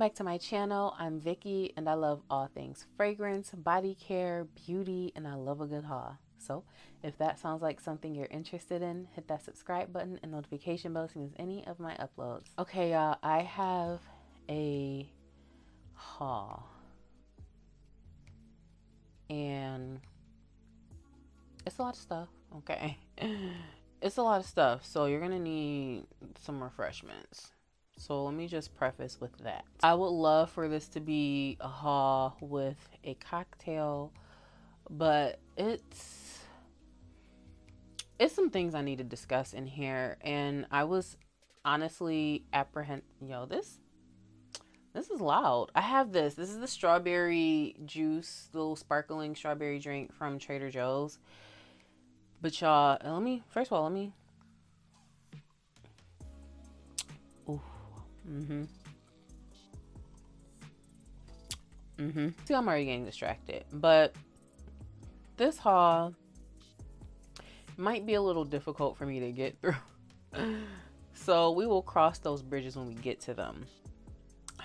back to my channel. I'm Vicky and I love all things fragrance, body care, beauty, and I love a good haul. So if that sounds like something you're interested in, hit that subscribe button and notification bell to miss any of my uploads. Okay, y'all, I have a haul. And it's a lot of stuff, okay? It's a lot of stuff, so you're gonna need some refreshments. So let me just preface with that. I would love for this to be a haul with a cocktail, but it's some things I need to discuss in here, and I was honestly this is loud. I have this. This is the strawberry juice, little sparkling strawberry drink from Trader Joe's. But y'all, first of all, ooh. See, I'm already getting distracted. But this haul might be a little difficult for me to get through. So we will cross those bridges when we get to them.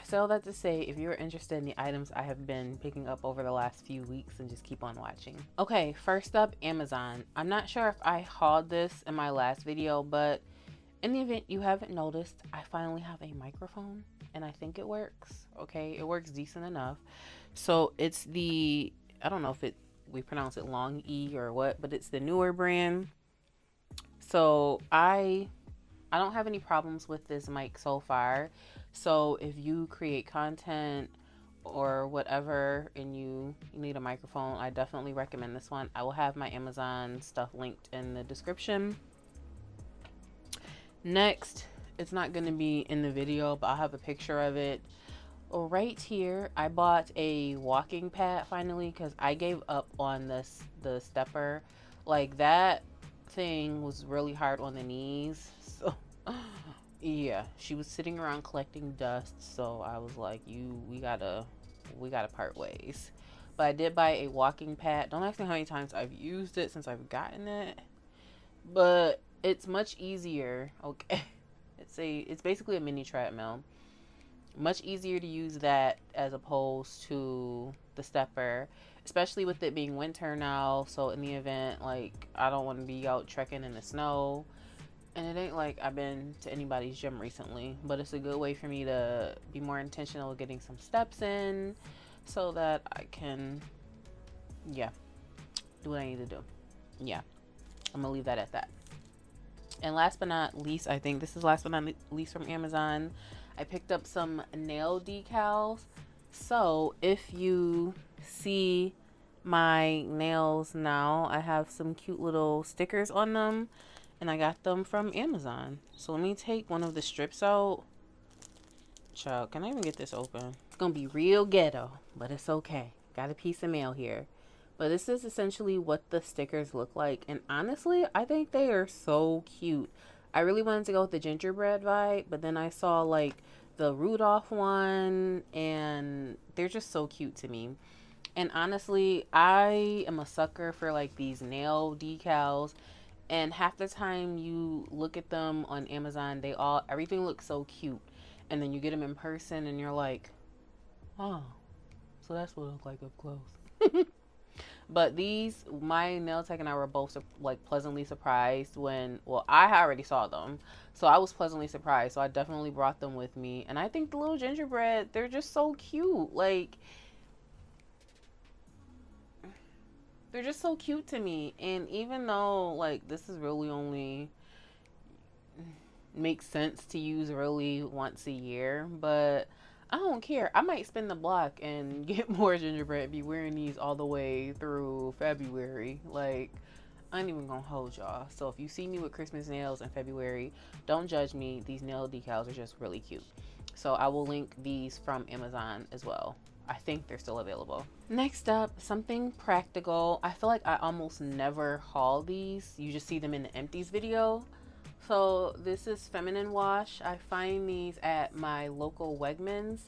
So all that to say, if you're interested in the items I have been picking up over the last few weeks, and just keep on watching. Okay, first up, Amazon. I'm not sure if I hauled this in my last video, but in the event you haven't noticed, I finally have a microphone and I think it works. Okay, it works decent enough. So it's the, I don't know if we pronounce it Long E or what, but it's the newer brand. So I don't have any problems with this mic so far. So if you create content or whatever and you need a microphone, I definitely recommend this one. I will have my Amazon stuff linked in the description. Next, it's not going to be in the video, but I'll have a picture of it. Right here, I bought a walking pad finally because I gave up on the stepper. Like, that thing was really hard on the knees. So yeah, she was sitting around collecting dust, so I was like, we gotta part ways. But I did buy a walking pad. Don't ask me how many times I've used it since I've gotten it, but it's much easier. Okay, it's basically a mini treadmill. Much easier to use that as opposed to the stepper, especially with it being winter now. So in the event, like, I don't want to be out trekking in the snow. And it ain't like I've been to anybody's gym recently, but it's a good way for me to be more intentional with getting some steps in so that I can, do what I need to do. Yeah, I'm gonna leave that at that. And last but not least, I think this is last but not least from Amazon, I picked up some nail decals. So if you see my nails now, I have some cute little stickers on them. And I got them from Amazon. So let me take one of the strips out. Child, can I even get this open? It's gonna be real ghetto, but it's okay. Got a piece of mail here. But this is essentially what the stickers look like. And honestly, I think they are so cute. I really wanted to go with the gingerbread vibe, but then I saw like the Rudolph one, and they're just so cute to me. And honestly, I am a sucker for like these nail decals. And half the time you look at them on Amazon, everything looks so cute. And then you get them in person and you're like, oh, so that's what it looks like up close. But my nail tech and I were both like pleasantly surprised when, well, I already saw them. So I was pleasantly surprised. So I definitely brought them with me. And I think the little gingerbread, they're just so cute. Like, they're just so cute to me. And even though like this is really only makes sense to use really once a year, but I don't care. I might spin the block and get more gingerbread, be wearing these all the way through February. Like, I ain't even gonna hold y'all. So if you see me with Christmas nails in February, don't judge me. These nail decals are just really cute. So I will link these from Amazon as well. I think they're still available. Next up, something practical. I feel like I almost never haul these. You just see them in the empties video. So this is feminine wash. I find these at my local Wegmans.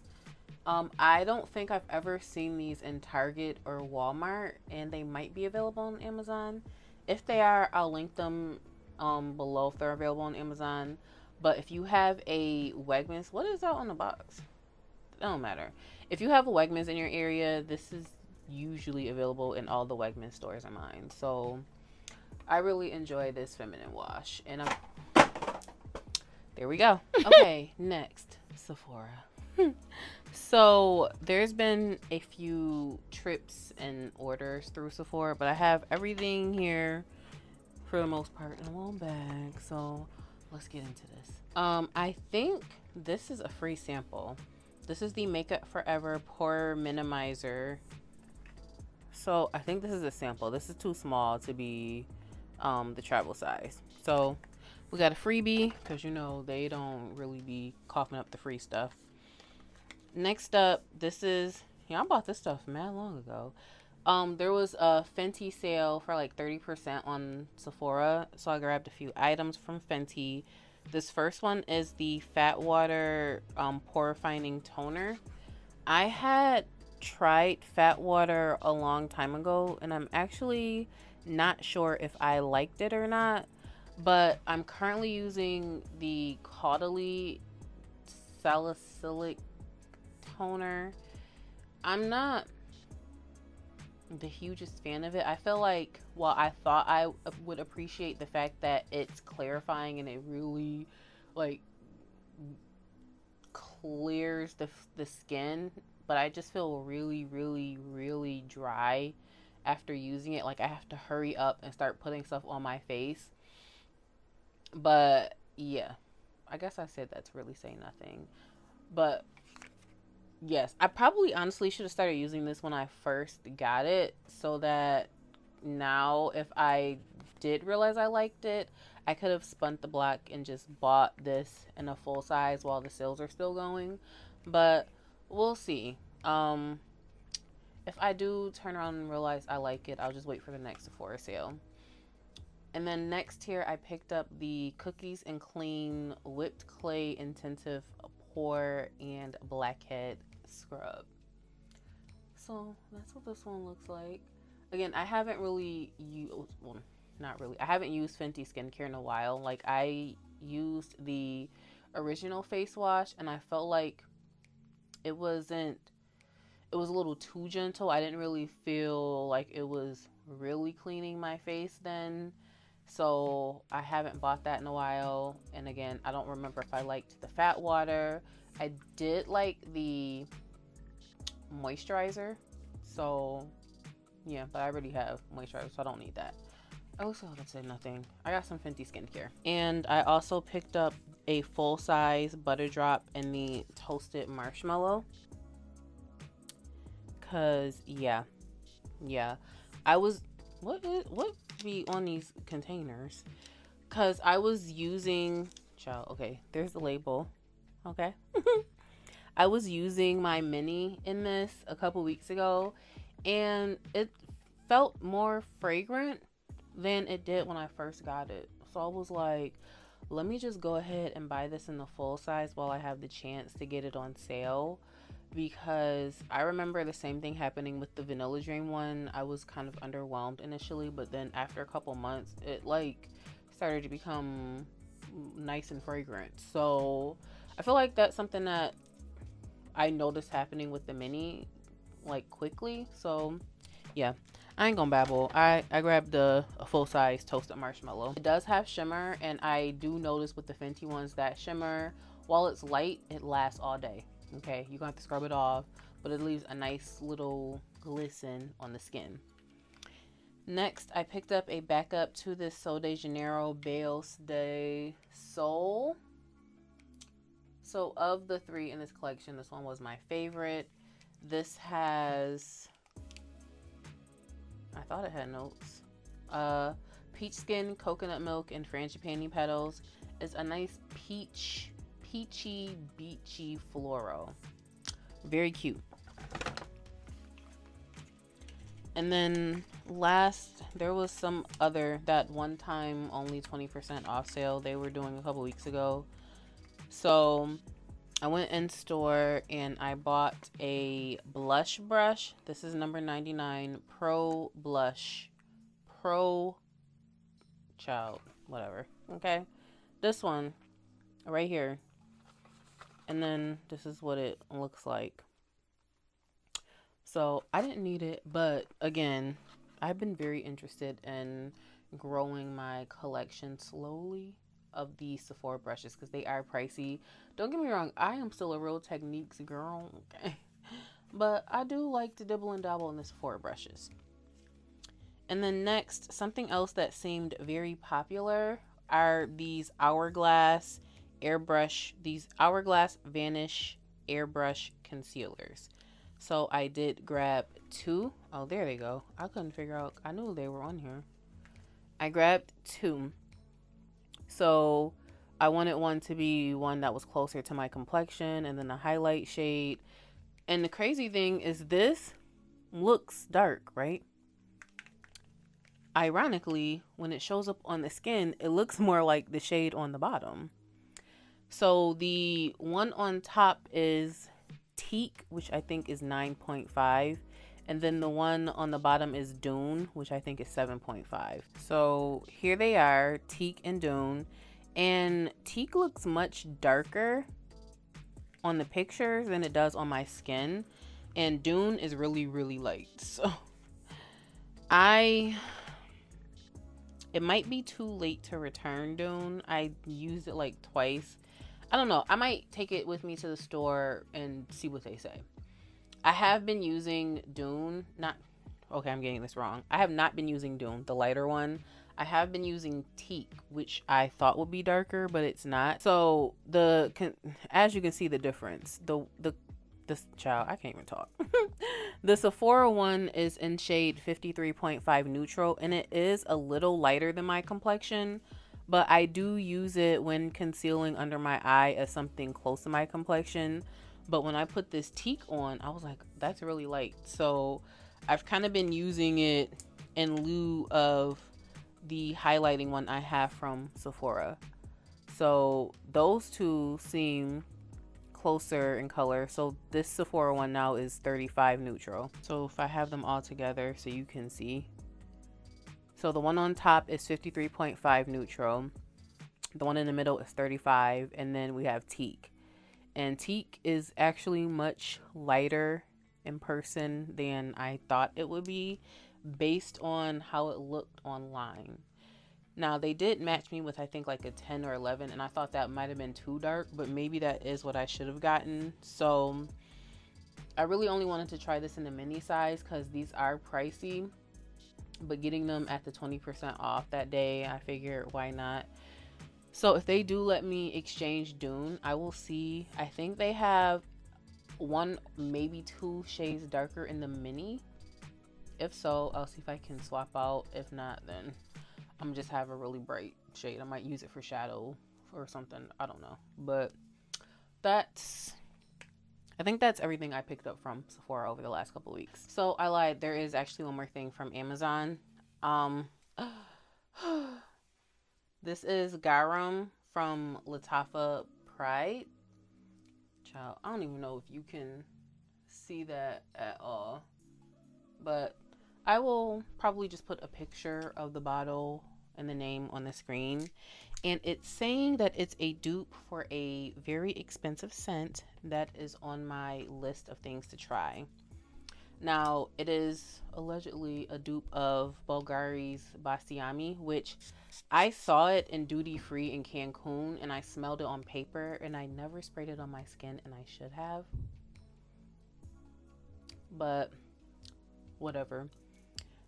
I don't think I've ever seen these in Target or Walmart, and they might be available on Amazon. If they are, I'll link them below if they're available on Amazon. But if you have a Wegmans, what is that on the box? It don't matter. If you have a Wegmans in your area, this is usually available in all the Wegmans stores of mine. So I really enjoy this feminine wash. And there we go. Okay, next, Sephora. So there's been a few trips and orders through Sephora, but I have everything here for the most part in one bag. So let's get into this. I think this is a free sample. This is the Makeup Forever Pore Minimizer. So I think this is a sample. This is too small to be the travel size. So we got a freebie because you know they don't really be coughing up the free stuff. Next up, this is, I bought this stuff mad long ago. There was a Fenty sale for like 30% on Sephora, so I grabbed a few items from Fenty. This first one is the Fat Water Pore Refining Toner. I had tried Fat Water a long time ago, and I'm actually not sure if I liked it or not, but I'm currently using the Caudalie Salicylic Toner. I'm not the hugest fan of it. I feel like, while I thought I would appreciate the fact that it's clarifying and it really like clears the skin, but I just feel really dry after using it. Like I have to hurry up and start putting stuff on my face. But yeah, I guess I said that to really say nothing. But yes, I probably honestly should have started using this when I first got it, so that now if I did realize I liked it, I could have spun the block and just bought this in a full size while the sales are still going. But we'll see. If I do turn around and realize I like it, I'll just wait for the next Sephora sale. And then next here, I picked up the Cookies and Clean Whipped Clay Intensive Pore and Blackhead Scrub. So that's what this one looks like. Again, I haven't really used, well, not really, I haven't used Fenty skincare in a while. Like I used the original face wash and I felt like it was a little too gentle. I didn't really feel like it was really cleaning my face then. So I haven't bought that in a while. And again, I don't remember if I liked the Fat Water. I did like the moisturizer. So yeah, but I already have moisturizer, so I don't need that. Also, I didn't say nothing. I got some Fenty skincare. And I also picked up a full-size butter drop in the toasted marshmallow. Cause yeah. I was, what be on these containers? Cause I was using, okay, there's the label. Okay. I was using my mini in this a couple weeks ago, and it felt more fragrant than it did when I first got it. So I was like, let me just go ahead and buy this in the full size while I have the chance to get it on sale. Because I remember the same thing happening with the Vanilla Dream one. I was kind of underwhelmed initially, but then after a couple months, it like started to become nice and fragrant. So I feel like that's something that I noticed happening with the mini like quickly. So yeah, I ain't gonna babble. I grabbed a full-size toasted marshmallow. It does have shimmer, and I do notice with the Fenty ones that shimmer, while it's light, it lasts all day. Okay, you're gonna have to scrub it off, but it leaves a nice little glisten on the skin. Next, I picked up a backup to this Sol de Janeiro Bales de Sol. So of the three in this collection, this one was my favorite. This has, I thought it had notes. Peach skin, coconut milk, and frangipani petals. It's a nice peachy, beachy floral. Very cute. And then last, there was some other, that one time only 20% off sale they were doing a couple weeks ago. So I went in store and I bought a blush brush. This is number 99 Pro Blush. Whatever. Okay. This one right here. And then this is what it looks like. So I didn't need it, but again, I've been very interested in growing my collection slowly of these Sephora brushes because they are pricey. Don't get me wrong, I am still a real techniques girl, okay? But I do like to dibble and dabble in the Sephora brushes. And then next, something else that seemed very popular are these Hourglass Vanish airbrush concealers. So I did grab two. Oh, there they go. I couldn't figure out. I knew they were on here. I grabbed two. So I wanted one to be one that was closer to my complexion and then a highlight shade. And the crazy thing is this looks dark, right? Ironically, when it shows up on the skin, it looks more like the shade on the bottom. So the one on top is Teak, which I think is 9.5. And then the one on the bottom is Dune, which I think is 7.5. So here they are, Teak and Dune. And Teak looks much darker on the pictures than it does on my skin. And Dune is really, really light. So it might be too late to return Dune. I used it like twice. I don't know. I might take it with me to the store and see what they say. I have been using Dune. Okay, I'm getting this wrong. I have not been using Dune, the lighter one. I have been using Teak, which I thought would be darker, but it's not. So as you can see the difference. This child, I can't even talk. The Sephora one is in shade 53.5 neutral, and it is a little lighter than my complexion, but I do use it when concealing under my eye as something close to my complexion. But when I put this Teak on, I was like, that's really light. So I've kind of been using it in lieu of the highlighting one I have from Sephora. So those two seem closer in color. So this Sephora one now is 35 neutral. So if I have them all together so you can see. So the one on top is 53.5 neutral. The one in the middle is 35. And then we have Teak. And Teak is actually much lighter in person than I thought it would be based on how it looked online. Now, they did match me with, I think, like a 10 or 11, and I thought that might have been too dark, but maybe that is what I should have gotten. So I really only wanted to try this in the mini size because these are pricey, but getting them at the 20% off that day, I figured, why not? So if they do let me exchange Dune, I will see. I think they have one, maybe two shades darker in the mini. If so, I'll see if I can swap out. If not, then I'm just have a really bright shade. I might use it for shadow or something. I don't know. But I think that's everything I picked up from Sephora over the last couple of weeks. So I lied. There is actually one more thing from Amazon. This is Gharam from Lattaffa Pride. Child, I don't even know if you can see that at all. But I will probably just put a picture of the bottle and the name on the screen. And it's saying that it's a dupe for a very expensive scent that is on my list of things to try. Now, it is allegedly a dupe of Bulgari's Bastiami, which I saw it in duty free in Cancun and I smelled it on paper and I never sprayed it on my skin and I should have. But whatever.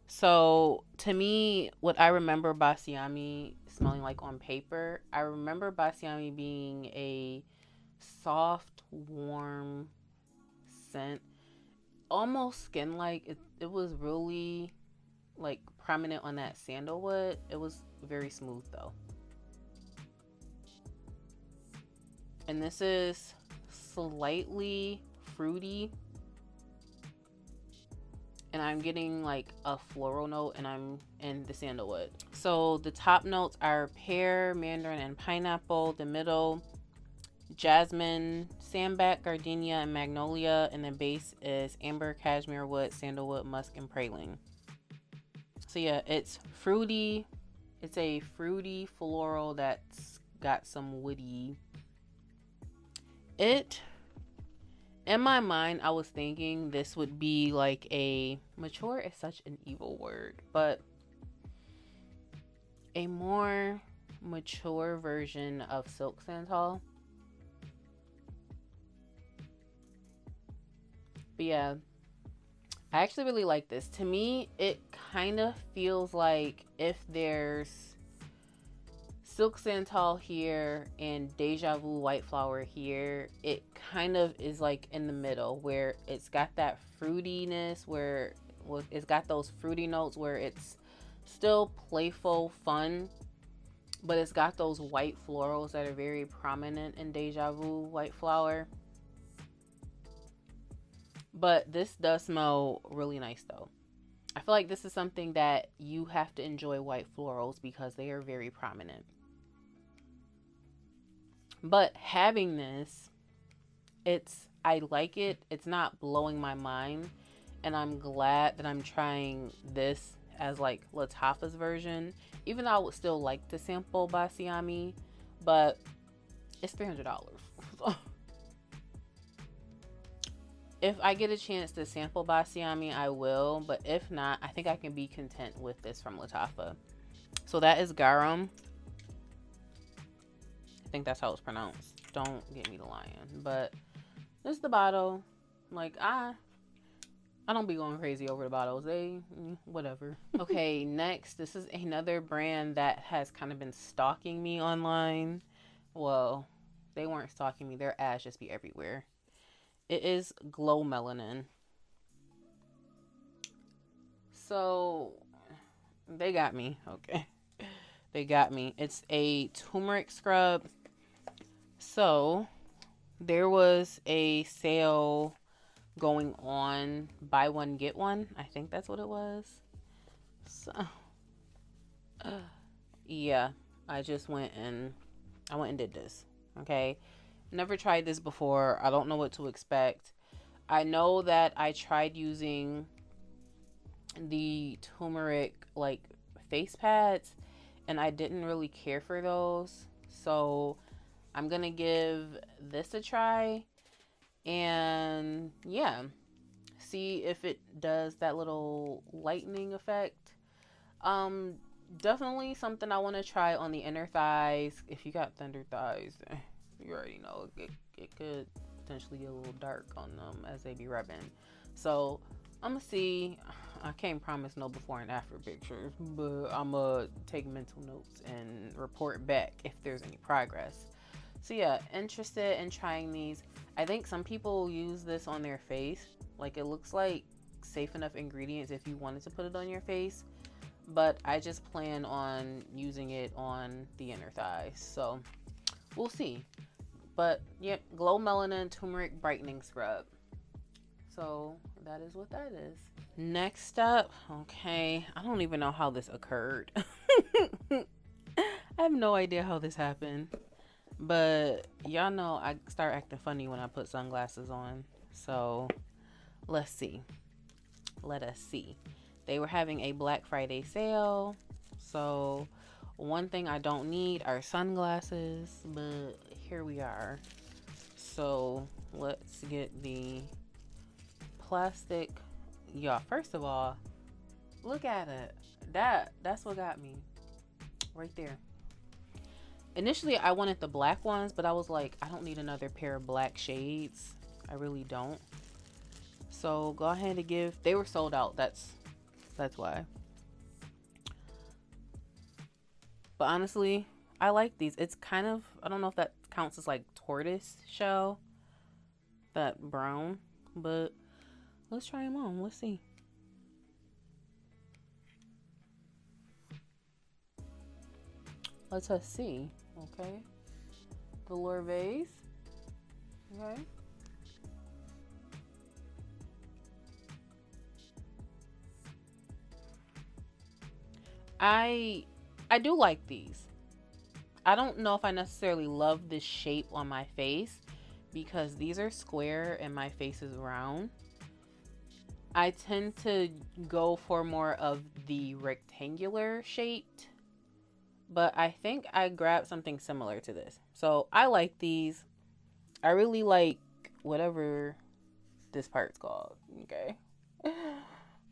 So to me, what I remember Bastiami smelling like on paper, I remember Bastiami being a soft, warm scent, almost skin-like. It was really like prominent on that sandalwood. It was very smooth though. And this is slightly fruity. And I'm getting like a floral note and I'm in the sandalwood. So the top notes are pear, mandarin, and pineapple. The middle, jasmine, sambac, gardenia, and magnolia. And the base is amber, cashmere wood, sandalwood, musk, and praline. So yeah, it's fruity. It's a fruity floral that's got some woody It, in my mind, I was thinking this would be like a, mature is such an evil word, but a more mature version of Silk Santal. But yeah, I actually really like this. To me, it kind of feels like if there's Silk Santal here and Deja Vu White Flower here, it kind of is like in the middle where it's got that fruitiness, where it's got those fruity notes where it's still playful, fun, but it's got those white florals that are very prominent in Deja Vu White Flower. But this does smell really nice though. I feel like this is something that you have to enjoy white florals because they are very prominent. But having this, I like it. It's not blowing my mind. And I'm glad that I'm trying this as like Lattaffa's version. Even though I would still like to sample by Yummie, but it's $300. So if I get a chance to sample by Yummie, I will. But if not, I think I can be content with this from Lattaffa. So that is Gharam. I think that's how it's pronounced. Don't get me to lying. But this is the bottle. Like, I don't be going crazy over the bottles. Whatever. Okay, next. This is another brand that has kind of been stalking me online. Well, they weren't stalking me. Their ads just be everywhere. It is Glo Melanin. So, they got me. Okay. They got me. It's a turmeric scrub. So, there was a sale going on, buy one get one. I think that's what it was. So yeah, I went and did this. Okay, never tried this before. I don't know what to expect. I know that I tried using the turmeric like face pads and I didn't really care for those, so I'm gonna give this a try and yeah, see if it does that little lightning effect. Definitely something I want to try on the inner thighs. If you got thunder thighs, you already know it could potentially get a little dark on them as they be rubbing. So I'm gonna see. I can't promise no before and after pictures, but I'm gonna take mental notes and report back if there's any progress. So yeah, interested in trying these. I think some people use this on their face. Like, it looks like safe enough ingredients if you wanted to put it on your face, but I just plan on using it on the inner thighs, so we'll see. But yep, Glo Melanin Turmeric Brightening Scrub. So that is what that is. Next up, okay, I don't even know how this occurred. I have no idea how this happened, but y'all know I start acting funny when I put sunglasses on. So let's see. Let us see. They were having a Black Friday sale. So one thing I don't need are sunglasses, but here we are. So let's get the plastic. Y'all, first of all, look at it. That's what got me right there. Initially I wanted the black ones, but I was like, I don't need another pair of black shades. I really don't. So go ahead and give. They were sold out. That's why. But honestly, I like these. It's kind of, I don't know if that counts as like tortoise shell, that brown, but let's try them on. Let's see. Let us see. Okay. The Lorvaes. Okay. I do like these. I don't know if I necessarily love this shape on my face because these are square and my face is round. I tend to go for more of the rectangular shaped, but I think I grabbed something similar to this. So I like these. I really like whatever this part's called. Okay.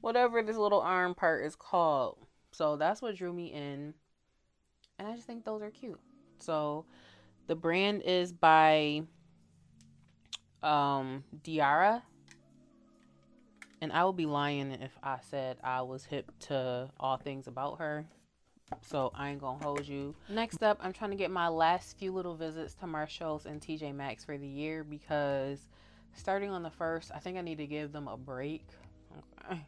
Whatever this little arm part is called. So that's what drew me in. And I just think those are cute. So the brand is by Diara. And I would be lying if I said I was hip to all things about her. So I ain't gonna hold you. Next up, I'm trying to get my last few little visits to Marshalls and TJ Maxx for the year, because starting on the 1st, I think I need to give them a break. Okay.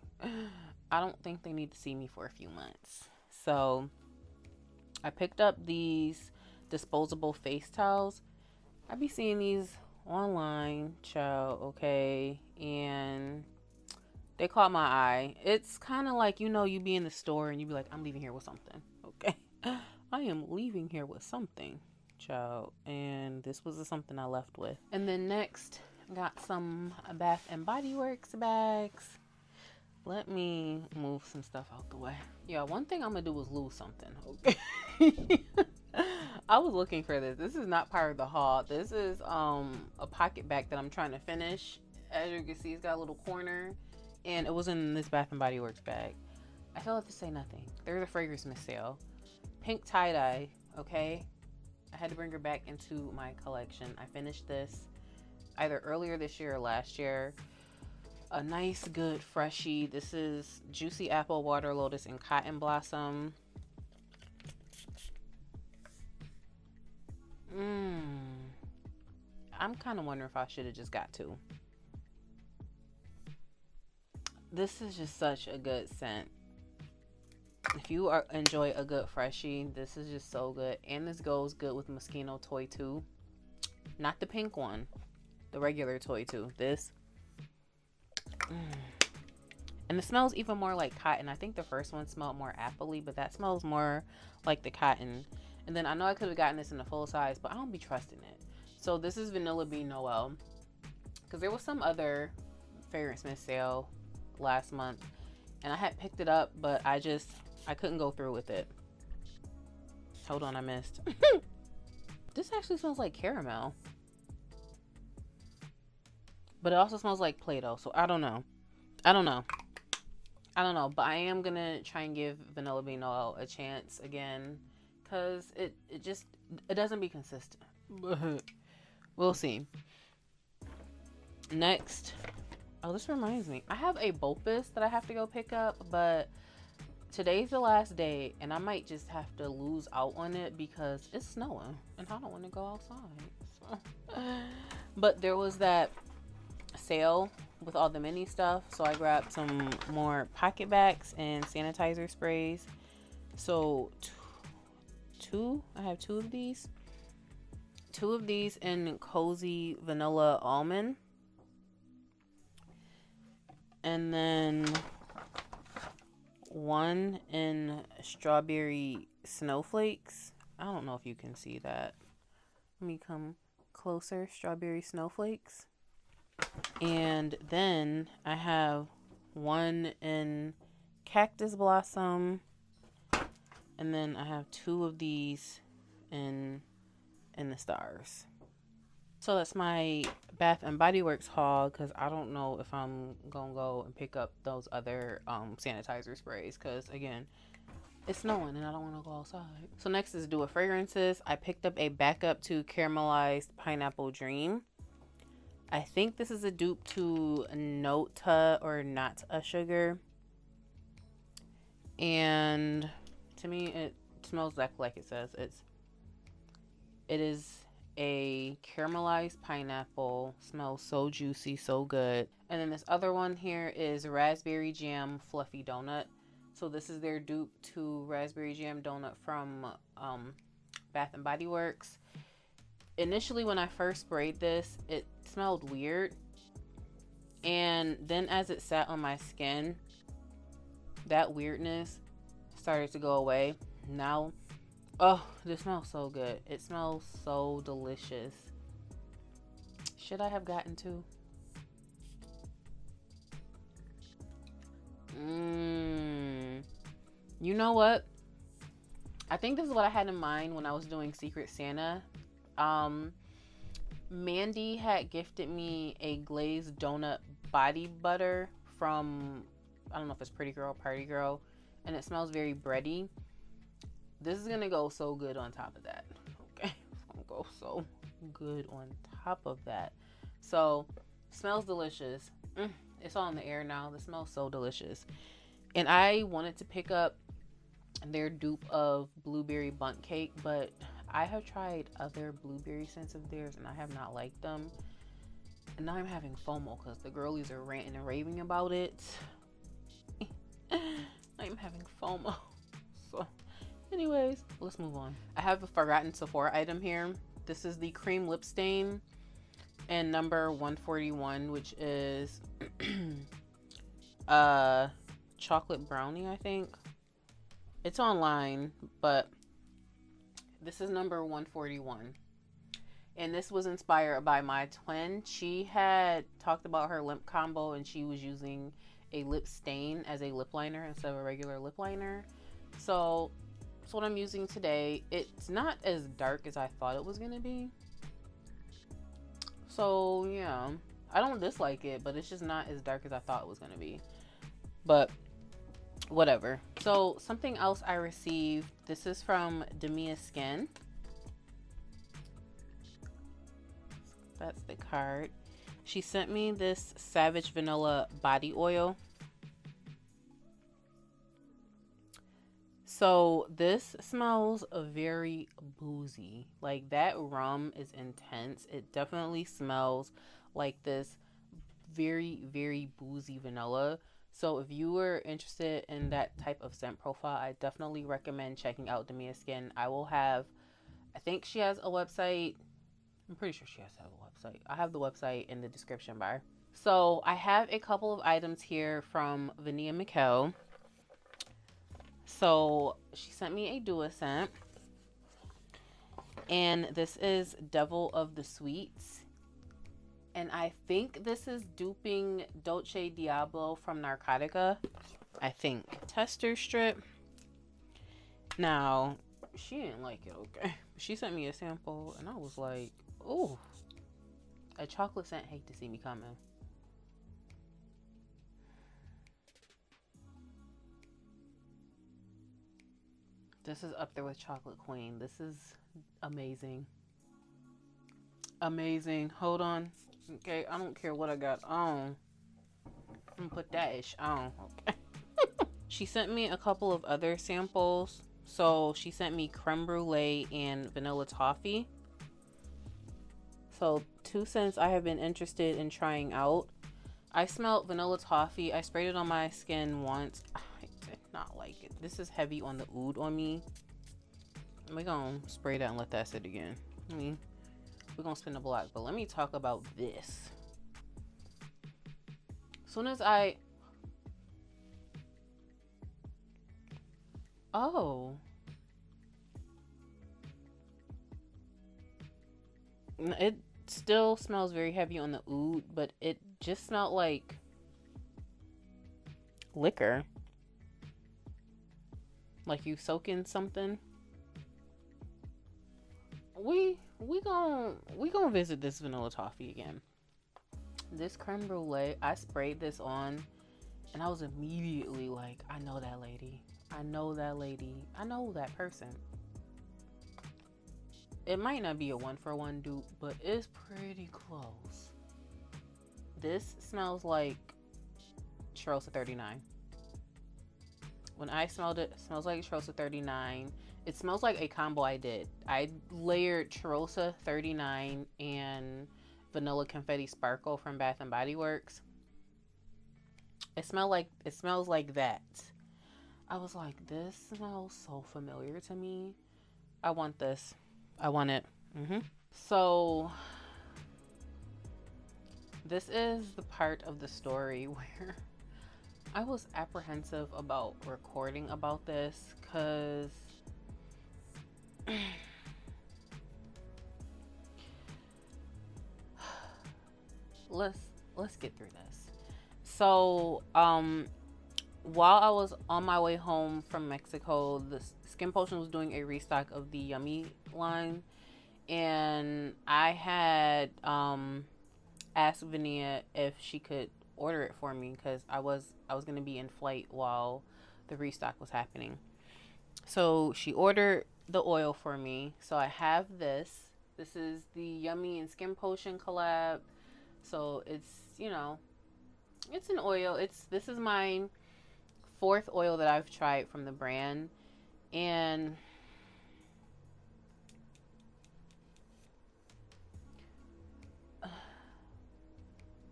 I don't think they need to see me for a few months. So I picked up these disposable face towels. I be seeing these online, child, okay, and they caught my eye. It's kind of like, you know, you be in the store and you be like, I'm leaving here with something. Okay. I am leaving here with something, child. And this was something I left with. And then next, I got some Bath and Body Works bags. Let me move some stuff out the way. Yeah, one thing I'm going to do is lose something. Okay. I was looking for this. This is not part of the haul. This is a pocket bag that I'm trying to finish. As you can see, it's got a little corner. And it was in this Bath and Body Works bag. I feel like to say nothing. There's a fragrance miss sale. Pink tie-dye, okay? I had to bring her back into my collection. I finished this either earlier this year or last year. A nice, good freshie. This is Juicy Apple, Water Lotus, and Cotton Blossom. I'm kind of wondering if I should have just got two. This is just such a good scent. If you enjoy a good freshie, this is just so good. And this goes good with Moschino Toy 2. Not the pink one. The regular Toy 2. This. And it smells even more like cotton. I think the first one smelled more appley, but that smells more like the cotton. And then I know I could have gotten this in the full size, but I don't be trusting it. So this is Vanilla Bean Noel. Because there was some other fragrance miss sale last month and I had picked it up, but I couldn't go through with it. Hold on, I missed. This actually smells like caramel, but it also smells like Play-Doh, so I don't know, but I am gonna try and give Vanilla Bean Noel a chance again, because it doesn't be consistent. We'll see. Next, oh, this reminds me, I have a Bulbous that I have to go pick up, but today's the last day and I might just have to lose out on it because it's snowing and I don't want to go outside. So. But there was that sale with all the mini stuff, so I grabbed some more pocket bags and sanitizer sprays. So I have two of these in Cozy Vanilla Almond. And then one in Strawberry Snowflakes. I don't know if you can see that. Let me come closer. Strawberry Snowflakes. And then I have one in Cactus Blossom. And then I have two of these in the Stars. So that's my Bath and Body Works haul, because I don't know if I'm gonna go and pick up those other sanitizer sprays, because again, it's snowing and I don't want to go outside. So next is Do It Fragrances. I picked up a backup to Caramelized Pineapple Dream. I think this is a dupe to Nota or Not a Sugar, and to me it smells exactly like it says. It is a caramelized pineapple. Smells so juicy, so good. And then this other one here is Raspberry Jam Fluffy Donut. So this is their dupe to Raspberry Jam Donut from Bath and Body Works. Initially when I first sprayed this, it smelled weird, and then as it sat on my skin, that weirdness started to go away. Now, oh, this smells so good. It smells so delicious. Should I have gotten two? You know what? I think this is what I had in mind when I was doing Secret Santa. Mandy had gifted me a glazed donut body butter from, I don't know if it's Pretty Girl, Party Girl, and it smells very bready. This is gonna go so good on top of that. Okay, it's gonna go so good on top of that. So, smells delicious. It's all in the air now. This smells so delicious. And I wanted to pick up their dupe of blueberry bundt cake, but I have tried other blueberry scents of theirs and I have not liked them. And now I'm having FOMO because the girlies are ranting and raving about it. I'm having FOMO. So anyways, let's move on. I have a forgotten Sephora item here. This is the cream lip stain and number 141, which is chocolate brownie, I think. It's online, but this is number 141. And this was inspired by my twin. She had talked about her lip combo and she was using a lip stain as a lip liner instead of a regular lip liner. So that's what I'm using today. It's not as dark as I thought it was going to be. So yeah, I don't dislike it, but it's just not as dark as I thought it was going to be. But whatever. So something else I received, this is from Damia Skin. That's the card. She sent me this Savage Vanilla body oil. So this smells very boozy. Like that rum is intense. It definitely smells like this very, very boozy vanilla. So if you were interested in that type of scent profile, I definitely recommend checking out Damia Skin. I will have, I think she has a website. I'm pretty sure she has to have a website. I have the website in the description bar. So I have a couple of items here from Vania Mikkel. So she sent me a Dua scent. And this is Devil of the Sweets. And I think this is duping Dolce Diablo from Narcotica. I think. Tester strip. Now, she didn't like it, okay? She sent me a sample and I was like, ooh. A chocolate scent, hate to see me coming. This is up there with Chocolate Queen. This is amazing. Amazing. Hold on. Okay, I don't care what I got on. I'm gonna put that ish on. Okay. She sent me a couple of other samples. So she sent me creme brulee and vanilla toffee. So 2 scents I have been interested in trying out. I smelled vanilla toffee. I sprayed it on my skin once. I did not like it. This is heavy on the oud on me. We're gonna spray that and let that sit again. We're gonna spin the block, but let me talk about this. As soon as oh, it still smells very heavy on the oud, but it just smelled like liquor, like you soak in something. We gonna visit this vanilla toffee again. This creme brulee, I sprayed this on and I was immediately like, I know that lady. I know that lady. I know that person. It might not be a 1-for-1 dupe, but it's pretty close. This smells like Charosta 39. When I smelled it, it smells like Charosta 39. It smells like a combo I did. I layered Charosta 39 and Vanilla Confetti Sparkle from Bath and Body Works. It smells like that. I was like, this smells so familiar to me. I want this. I want it. So this is the part of the story where I was apprehensive about recording about this because let's get through this. So while I was on my way home from Mexico, the Skinpotion was doing a restock of the Yummie line, and I had asked Vania if she could order it for me because I was gonna be in flight while the restock was happening. So she ordered the oil for me. So I have this. This is the Yummie and Skinpotion collab. So it's, you know, it's an oil. This is my fourth oil that I've tried from the brand, and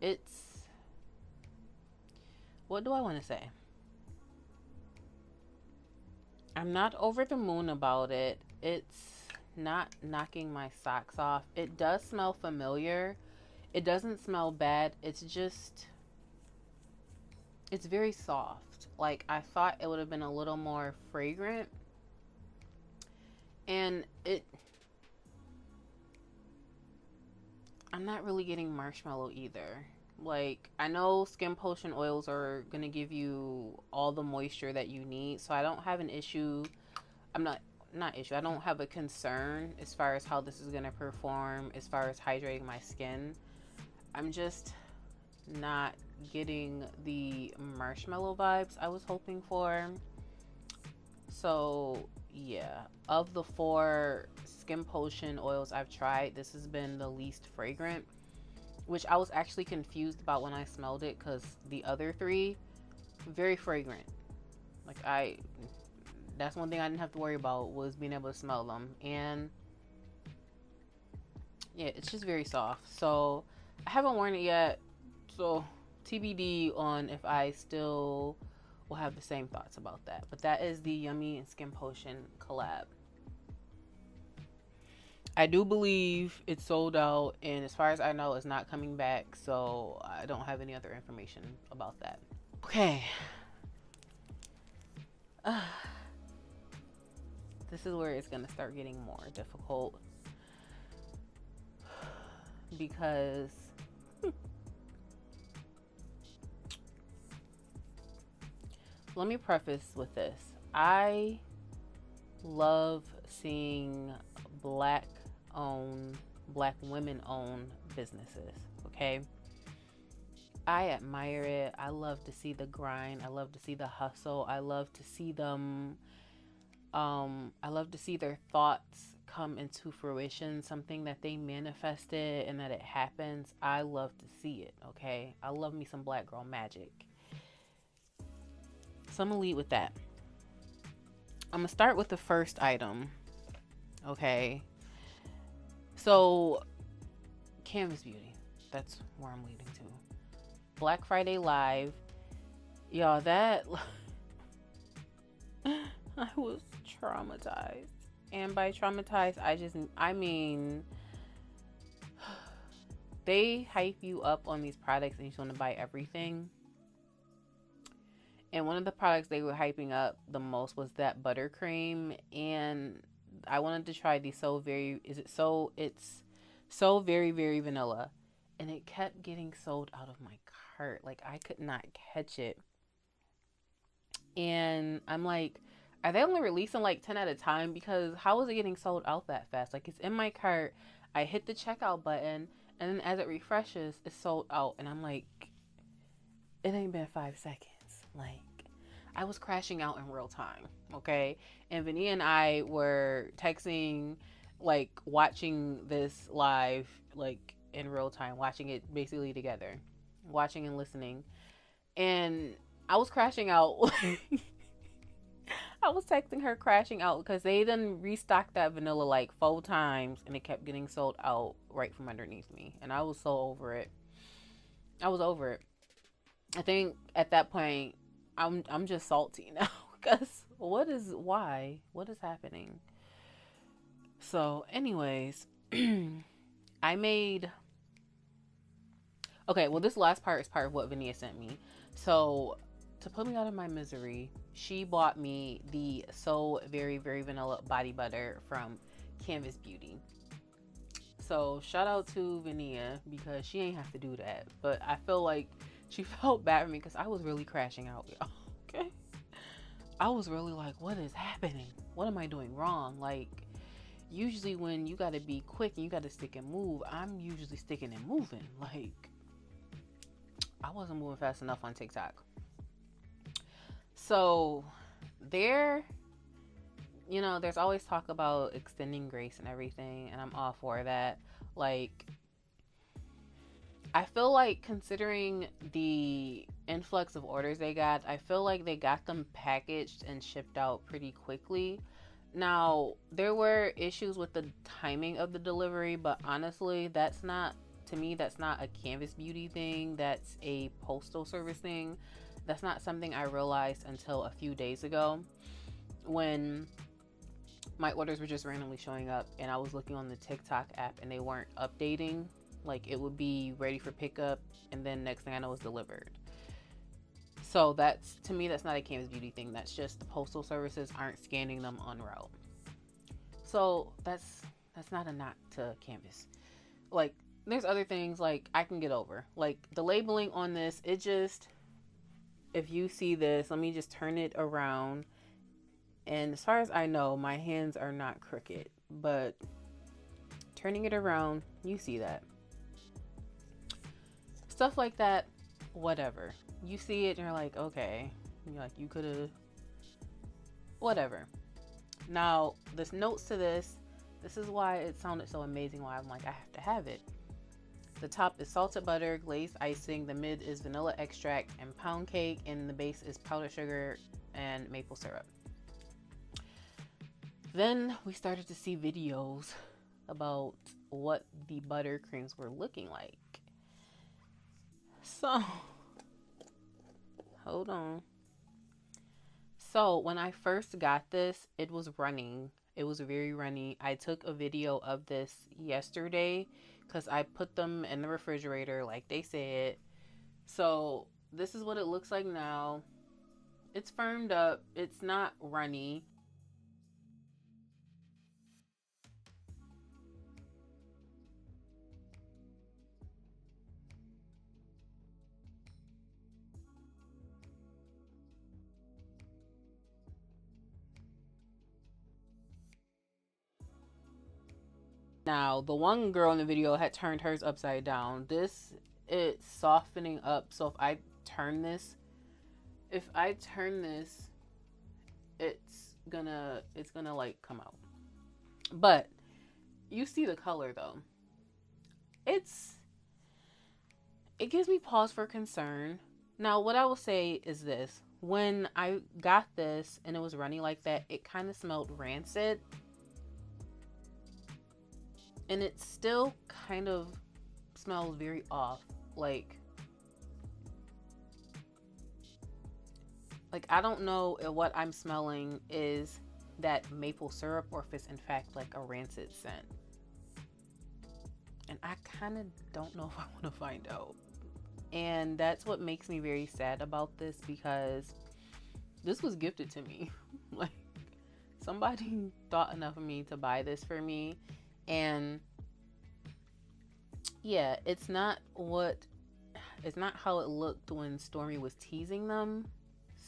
it's, what do I want to say? I'm not over the moon about it. It's not knocking my socks off. It does smell familiar. It doesn't smell bad. It's just, it's very soft. Like, I thought it would have been a little more fragrant. And I'm not really getting marshmallow either. Like, I know Skinpotion oils are going to give you all the moisture that you need. So I don't have an issue. I don't have a concern as far as how this is going to perform as far as hydrating my skin. I'm just not getting the marshmallow vibes I was hoping for. So yeah, of the 4 Skinpotion oils I've tried, this has been the least fragrant, which I was actually confused about when I smelled it, because the other 3 very fragrant. Like, that's one thing I didn't have to worry about, was being able to smell them. And yeah, it's just very soft. So I haven't worn it yet, so TBD on if I still will have the same thoughts about that. But that is the Yummie and Skinpotion collab. I do believe it's sold out, and as far as I know, it's not coming back, so I don't have any other information about that. Okay. This is where it's going to start getting more difficult, because let me preface with this. I love seeing black women owned businesses, okay? I admire it. I love to see the grind. I love to see the hustle. I love to see them, I love to see their thoughts come into fruition, something that they manifested and that it happens. I love to see it, okay? I love me some black girl magic. So I'm gonna lead with that. I'm gonna start with the first item, okay? So, Canvas Beauty. That's where I'm leading to. Black Friday Live. Y'all, that... I was traumatized. And by traumatized, I mean... They hype you up on these products and you just want to buy everything. And one of the products they were hyping up the most was that buttercream. And I wanted to try the it's so very, very vanilla. And it kept getting sold out of my cart. Like, I could not catch it. And I'm like, are they only releasing like 10 at a time? Because how is it getting sold out that fast? Like, it's in my cart. I hit the checkout button. And then as it refreshes, it's sold out. And I'm like, it ain't been 5 seconds. Like, I was crashing out in real time, okay? And Vinny and I were texting, like, watching this live, like, in real time, watching it basically together, watching and listening. And I was crashing out. I was texting her crashing out because they done restocked that vanilla like 4 times and it kept getting sold out right from underneath me. And I was so over it. I was over it. I think at that point, I'm just salty now because what is happening? So anyways, I made, okay, well, this last part is part of what Vania sent me. So to put me out of my misery, she bought me the So Very, Very Vanilla body butter from Canvas Beauty. So shout out to Vania because she ain't have to do that, but I feel like she felt bad for me because I was really crashing out, y'all. Okay? I was really like, what is happening? What am I doing wrong? Like, Usually when you got to be quick and you got to stick and move, I'm usually sticking and moving. Like, I wasn't moving fast enough on TikTok. So there, you know, there's always talk about extending grace and everything, and I'm all for that. Like, I feel like, considering the influx of orders they got, I feel like they got them packaged and shipped out pretty quickly. Now, there were issues with the timing of the delivery, but honestly, that's not, to me, that's not a Canvas Beauty thing. That's a postal service thing. That's not something I realized until a few days ago, when my orders were just randomly showing up and I was looking on the TikTok app and they weren't updating. Like, it would be ready for pickup and then next thing I know, it's delivered. So that's, to me, that's not a Canvas Beauty thing. That's just the postal services aren't scanning them en route. So that's not a knock to Canvas. Like, there's other things like I can get over. Like, the labeling on this, it just, if you see this, let me just turn it around. And as far as I know, my hands are not crooked, but turning it around, you see that. Stuff like that, whatever. You see it and you're like, okay, you're like, you could have, whatever. Now, there's notes to this. This is why it sounded so amazing, why I'm like, I have to have it. The top is salted butter, glazed icing. The mid is vanilla extract and pound cake. And the base is powdered sugar and maple syrup. Then we started to see videos about what the buttercreams were looking like. So, hold on. So when I first got this, it was running. It was very runny. I took a video of this yesterday because I put them in the refrigerator like they said. So this is what it looks like now. It's firmed up. It's not runny. Now, the one girl in the video had turned hers upside down. This, it's softening up. So if I turn this, it's gonna like come out. But you see the color though. It gives me pause for concern. Now, what I will say is this. When I got this and it was running like that, it kind of smelled rancid. And it still kind of smells very off. Like I don't know if what I'm smelling is that maple syrup or if it's in fact like a rancid scent. And I kind of don't know if I want to find out. And that's what makes me very sad about this, because this was gifted to me. Like, somebody thought enough of me to buy this for me. And yeah, it's not how it looked when Stormy was teasing them.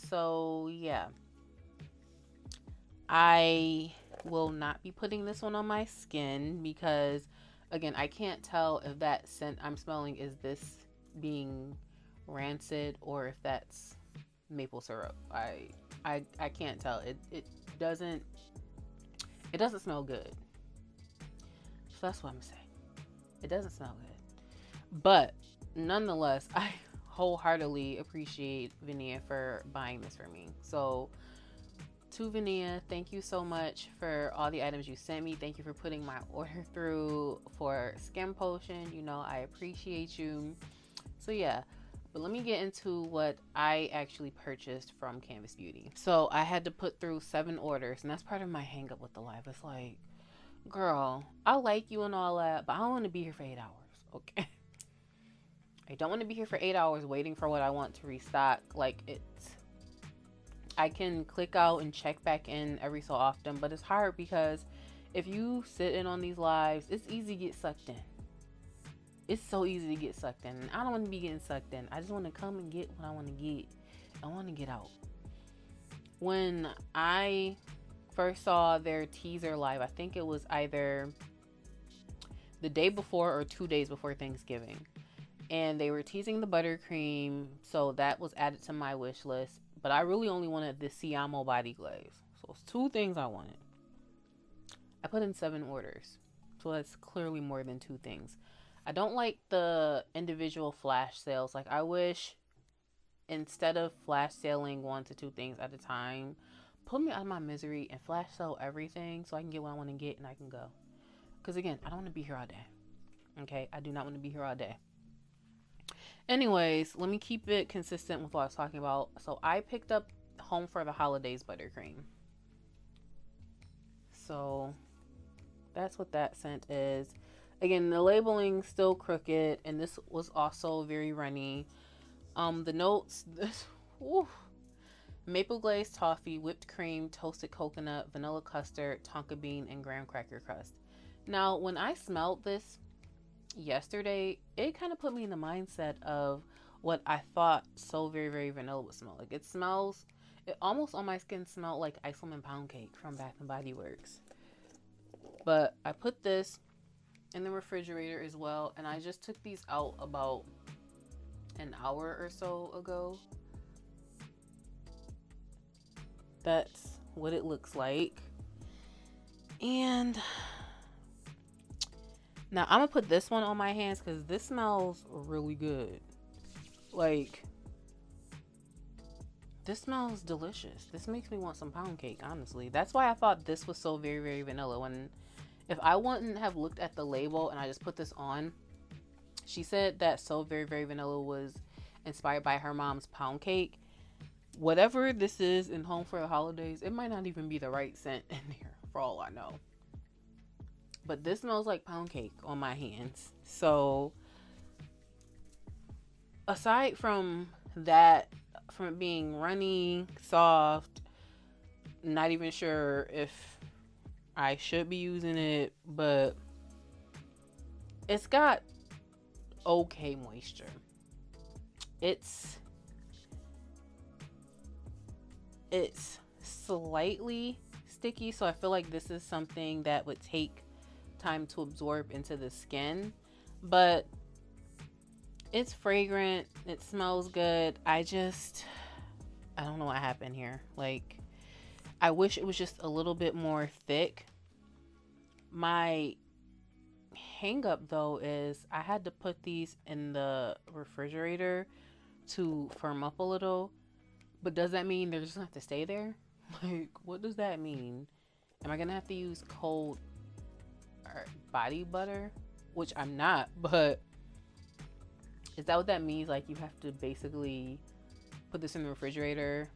So yeah, I will not be putting this one on my skin because, again, I can't tell if that scent I'm smelling is this being rancid or if that's maple syrup. I can't tell. It doesn't smell good. So that's what I'm saying. It doesn't smell good. But nonetheless, I wholeheartedly appreciate Vinia for buying this for me. So to Vinia, thank you so much for all the items you sent me. Thank you for putting my order through for Skinpotion. You know, I appreciate you. So yeah, but let me get into what I actually purchased from Canvas Beauty. So I had to put through 7 orders, and that's part of my hang up with the live. It's like, girl, I like you and all that, but I don't want to be here for 8 hours, okay? I don't want to be here for 8 hours waiting for what I want to restock. Like, I can click out and check back in every so often, but it's hard because if you sit in on these lives, it's easy to get sucked in. It's so easy to get sucked in, and I don't want to be getting sucked in. I just want to come and get what I want to get. I want to get out. When I first saw their teaser live, I think it was either the day before or 2 days before Thanksgiving. And they were teasing the buttercream, so that was added to my wish list. But I really only wanted the Siamo body glaze. So it's 2 things I wanted. I put in 7 orders. So that's clearly more than 2 things. I don't like the individual flash sales. Like, I wish instead of flash selling 1 to 2 things at a time, put me out of my misery and flash sell everything so I can get what I want to get and I can go. Because again, I don't want to be here all day. Okay? I do not want to be here all day. Anyways, let me keep it consistent with what I was talking about. So I picked up Home for the Holidays buttercream. So that's what that scent is. Again, the labeling still crooked, and this was also very runny. The notes, this, maple glazed toffee, whipped cream, toasted coconut, vanilla custard, tonka bean, and graham cracker crust. Now, when I smelled this yesterday, it kind of put me in the mindset of what I thought So Very Very Vanilla would smell like. It almost on my skin smelled like Ice Lemon Pound Cake from Bath and Body Works. But I put this in the refrigerator as well, and I just took these out about an hour or so ago. That's what it looks like. And now I'm gonna put this one on my hands because this smells really good. Like, this smells delicious. This makes me want some pound cake, honestly. That's why I thought this was So Very Very Vanilla. If I wouldn't have looked at the label and I just put this on, she said that So Very Very Vanilla was inspired by her mom's pound cake. Whatever this is in Home for the Holidays, it might not even be the right scent in there, for all I know. But this smells like pound cake on my hands. So aside from that, from it being runny, soft, not even sure if I should be using it, but it's got okay moisture. It's slightly sticky, so I feel like this is something that would take time to absorb into the skin, but it's fragrant, it smells good. I don't know what happened here. Like, I wish it was just a little bit more thick. My hang up though is I had to put these in the refrigerator to firm up a little. But does that mean they're just gonna have to stay there? Like, what does that mean? Am I gonna have to use cold body butter? Which I'm not, but is that what that means? Like, you have to basically put this in the refrigerator,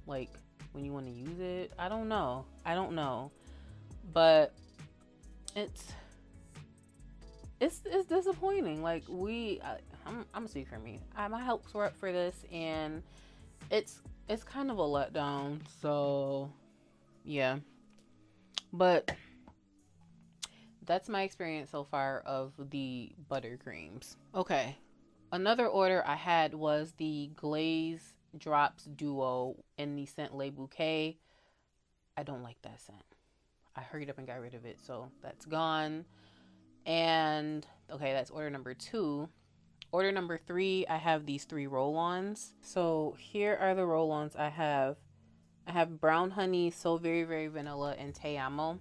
like, when you want to use it? I don't know. But it's disappointing. Like, I'm gonna speak for me. My hopes were up for this, and it's kind of a letdown. So yeah, but that's my experience so far of the buttercreams. Okay, another order I had was the Glaze Drops Duo in the scent Le Bouquet. I don't like that scent. I hurried up and got rid of it, so that's gone. And okay, that's order number 2. Order number 3, I have these 3 roll-ons. So here are the roll-ons I have. I have Brown Honey, So Very Very Vanilla, and Te Amo.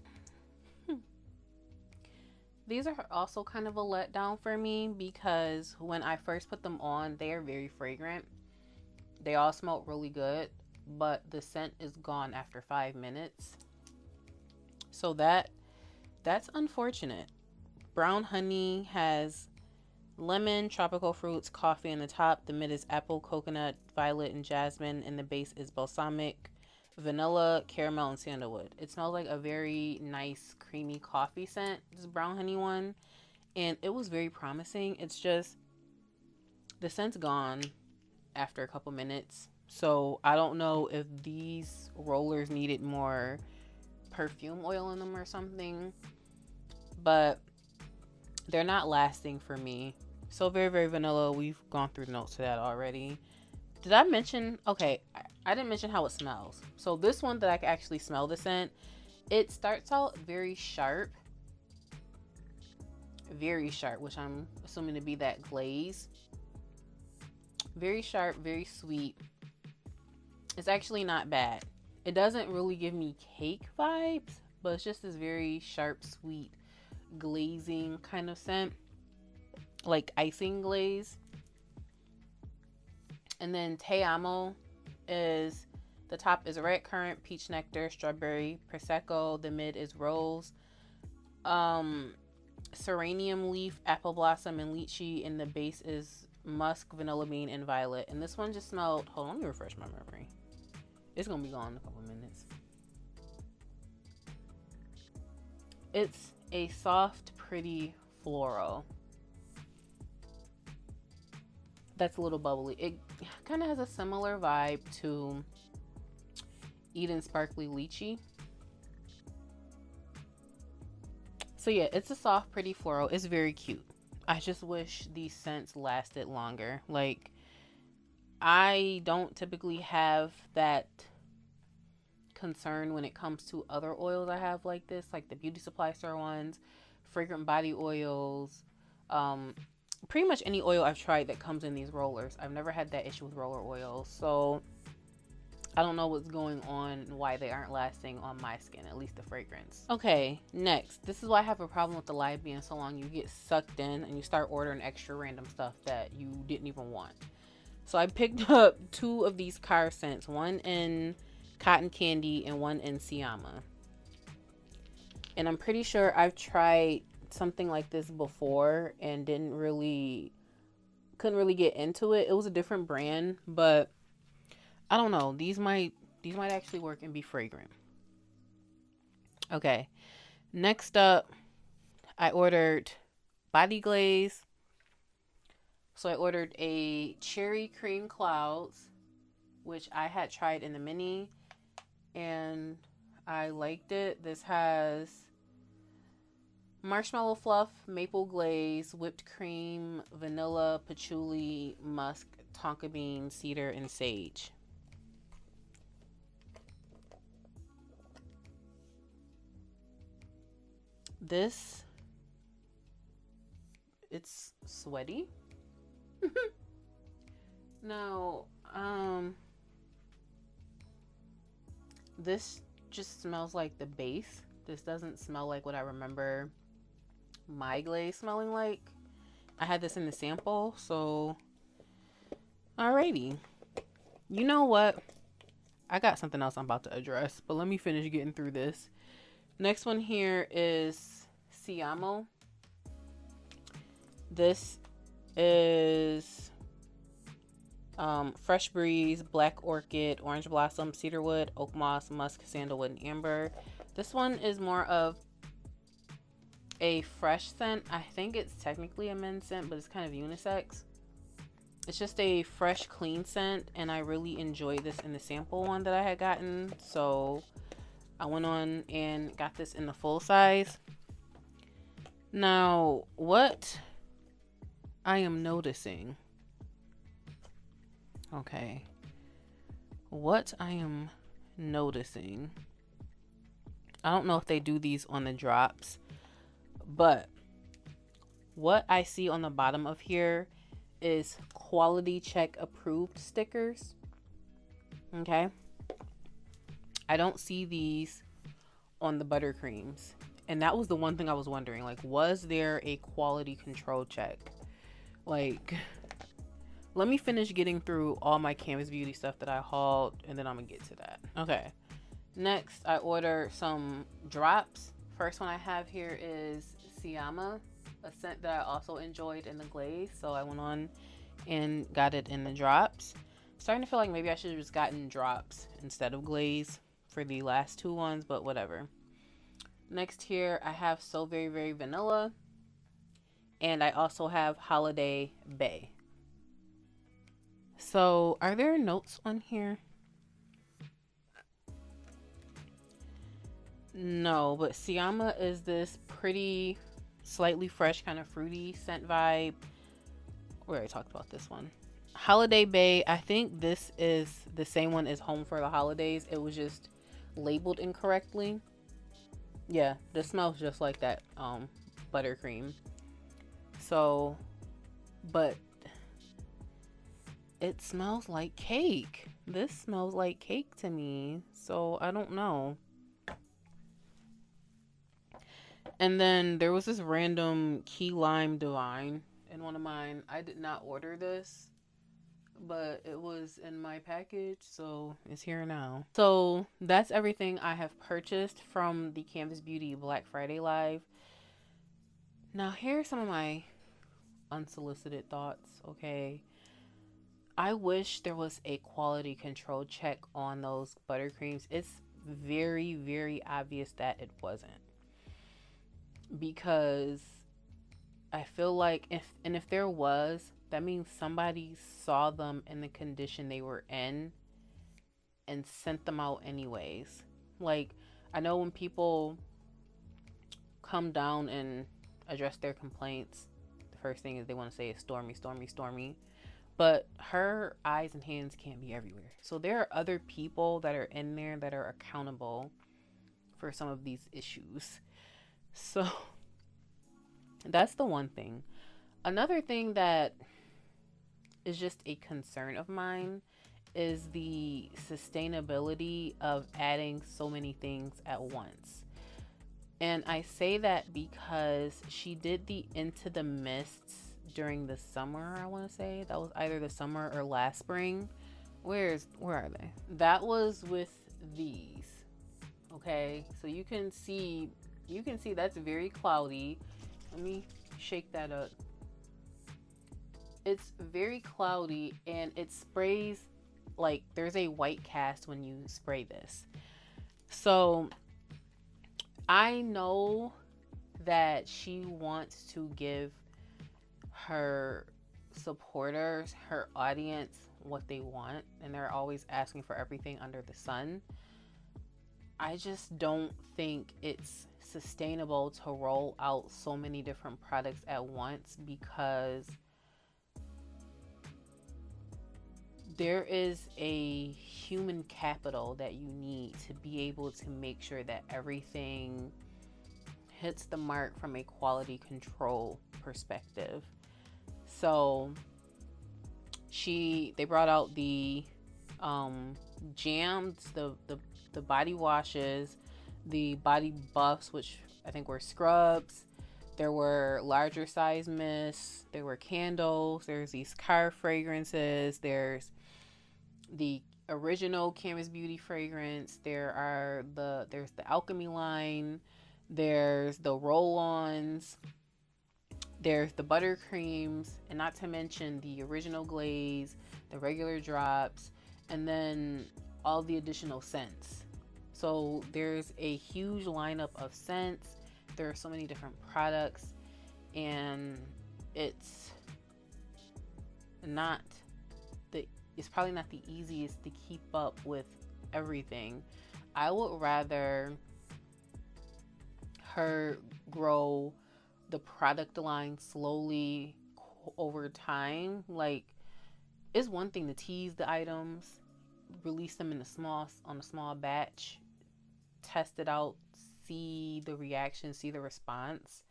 These are also kind of a letdown for me because when I first put them on, they are very fragrant. They all smell really good, but the scent is gone after 5 minutes. So that's unfortunate. Brown Honey has lemon, tropical fruits, coffee in the top. The mid is apple, coconut, violet, and jasmine. And the base is balsamic, vanilla, caramel, and sandalwood. It smells like a very nice, creamy coffee scent, this Brown Honey one. And it was very promising. It's just, the scent's gone after a couple minutes. So I don't know if these rollers needed more perfume oil in them or something. But they're not lasting for me. So Very Very Vanilla, we've gone through the notes to that already. Did I mention? Okay, I didn't mention how it smells. So this one that I can actually smell the scent, it starts out very sharp, which I'm assuming to be that glaze. Very sharp, very sweet. It's actually not bad. It doesn't really give me cake vibes, but it's just this very sharp, sweet, glazing kind of scent, like icing glaze. And then Te Amo is, the top is red currant, peach nectar, strawberry, prosecco. The mid is rose, serenium leaf, apple blossom, and lychee. And the base is musk, vanilla bean, and violet. And this one just smelled, hold on, let me refresh my memory. It's gonna be gone in a couple minutes. It's a soft, pretty floral that's a little bubbly. It kind of has a similar vibe to Eden Sparkly Lychee. So yeah, it's a soft, pretty floral. It's very cute. I just wish these scents lasted longer. Like, I don't typically have that concern when it comes to other oils I have like this, like the beauty supply store ones, fragrant body oils, pretty much any oil I've tried that comes in these rollers. I've never had that issue with roller oils, so I don't know what's going on and why they aren't lasting on my skin, at least the fragrance. Okay, next, this is why I have a problem with the live being so long. You get sucked in and you start ordering extra random stuff that you didn't even want. So I picked up 2 of these car scents, one in Cotton Candy and one in Siama. And I'm pretty sure I've tried something like this before and couldn't really get into it. It was a different brand, but I don't know. These might actually work and be fragrant. Okay. Next up, I ordered body glaze. So I ordered a cherry cream clouds, which I had tried in the mini and I liked it. This has marshmallow fluff, maple glaze, whipped cream, vanilla, patchouli, musk, tonka bean, cedar, and sage. This, it's sweaty. Now, this just smells like the base. This doesn't smell like what I remember my glaze smelling like. I had this in the sample, so alrighty. You know what? I got something else I'm about to address, but let me finish getting through this. Next one here is Siamo. This is Fresh Breeze, Black Orchid, Orange Blossom, Cedarwood, Oak Moss, Musk, Sandalwood, and Amber. This one is more of a fresh scent. I think it's technically a men's scent, but it's kind of unisex. It's just a fresh, clean scent, and I really enjoyed this in the sample one that I had gotten. So I went on and got this in the full size. Now, what I am noticing, okay, what I am noticing, I don't know if they do these on the drops, but what I see on the bottom of here is quality check approved stickers. Okay, I don't see these on the buttercreams, and that was the one thing I was wondering, like, was there a quality control check? Like, let me finish getting through all my Canvas Beauty stuff that I hauled, and then I'm gonna get to that. Okay, next I ordered some drops. First one I have here is Siama, a scent that I also enjoyed in the glaze, so I went on and got it in the drops. Starting to feel like maybe I should have just gotten drops instead of glaze for the last 2 ones, but whatever. Next here I have So Very Very Vanilla, and I also have Holiday Bay. So are there notes on here? No, but Siama is this pretty, slightly fresh, kind of fruity scent vibe. We already talked about this one. Holiday Bay, I think this is the same one as Home for the Holidays. It was just labeled incorrectly. Yeah, this smells just like that buttercream. So, but it smells like cake. This smells like cake to me. So, I don't know. And then there was this random key lime divine in one of mine. I did not order this, but it was in my package, so it's here now. So that's everything I have purchased from the Canvas Beauty Black Friday Live. Now here's some of my unsolicited thoughts, okay? I wish there was a quality control check on those buttercreams. It's very, very obvious that it wasn't. Because I feel like if there was, that means somebody saw them in the condition they were in and sent them out anyways. Like, I know when people come down and address their complaints, the first thing is they want to say is stormy, stormy, stormy. But her eyes and hands can't be everywhere. So there are other people that are in there that are accountable for some of these issues. So that's the one thing. Another thing that is just a concern of mine is the sustainability of adding so many things at once. And I say that because she did the Into the Mists during the summer, I want to say. That was either the summer or last spring. Where are they? That was with these. Okay? So you can see that's very cloudy. Let me shake that up. It's very cloudy and it sprays like there's a white cast when you spray this. So I know that she wants to give her supporters, her audience, what they want, and they're always asking for everything under the sun. I just don't think it's sustainable to roll out so many different products at once, because there is a human capital that you need to be able to make sure that everything hits the mark from a quality control perspective. So they brought out the jams, the body washes, the body buffs, which I think were scrubs. There were larger size mists. There were candles. There's these car fragrances. There's the original Canvas Beauty fragrance. There's the Alchemy line. There's the roll-ons. There's the buttercreams, and not to mention the original glaze, the regular drops, and then all the additional scents. So there's a huge lineup of scents. There are so many different products, and it's probably not the easiest to keep up with everything. I would rather her grow the product line slowly over time. Like, it's one thing to tease the items, release them on a small batch, test it out, see the reaction, see the response,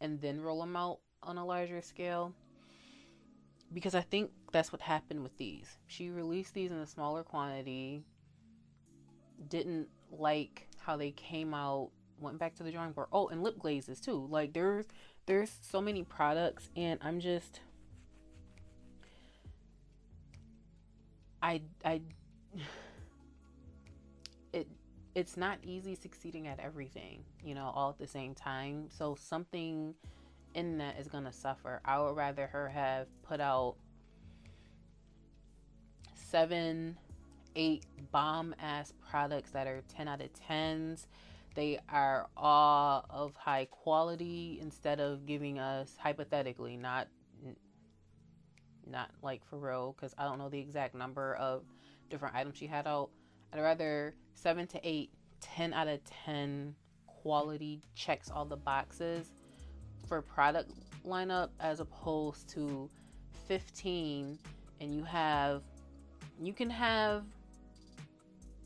and then roll them out on a larger scale. Because I think that's what happened with these. She released these in a smaller quantity, didn't like how they came out, went back to the drawing board. Oh, and lip glazes too. Like, there's so many products, and I'm just it's not easy succeeding at everything, all at the same time. So something in that is gonna suffer. I would rather her have put out 7, 8 bomb ass products that are 10 out of 10s. They are all of high quality, instead of giving us, hypothetically, not like for real, because I don't know the exact number of different items she had out. I'd rather 7 to 8, 10 out of 10 quality, checks all the boxes for product lineup, as opposed to 15 and you can have